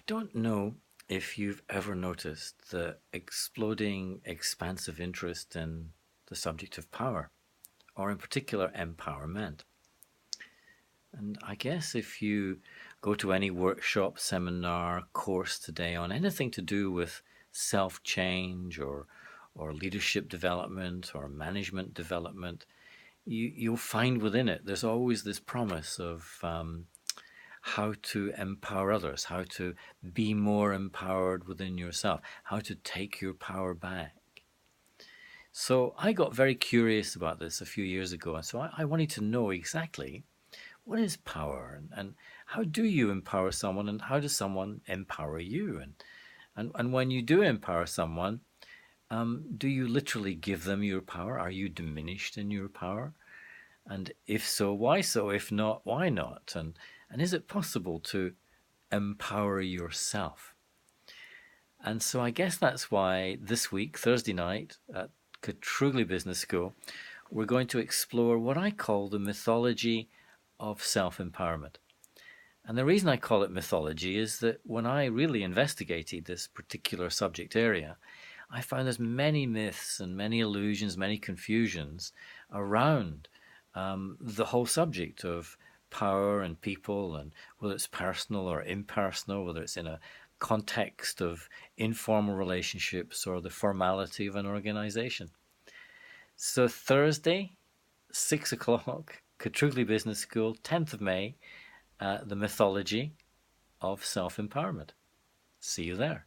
don't know if you've ever noticed the exploding, expansive interest in the subject of power, or in particular, empowerment. And I guess if you go to any workshop, seminar, course today on anything to do with self-change or leadership development or management development, you'll find within it there's always this promise of how to empower others, how to be more empowered within yourself, how to take your power back. So I got very curious about this a few years ago, and so I wanted to know exactly what is power, and how do you empower someone, and how does someone empower you? And when you do empower someone, do you literally give them your power? Are you diminished in your power? And if so, why so? If not, why not? And is it possible to empower yourself? And so I guess that's why this week, Thursday night, at COTRUGLI Business School, we're going to explore what I call the mythology of self-empowerment. And the reason I call it mythology is that when I really investigated this particular subject area, I found there's many myths and many illusions, many confusions around the whole subject of power and people, and whether it's personal or impersonal, whether it's in a context of informal relationships or the formality of an organization. So Thursday, 6 o'clock, COTRUGLI Business School, 10th of May, the mythology of self-empowerment. See you there.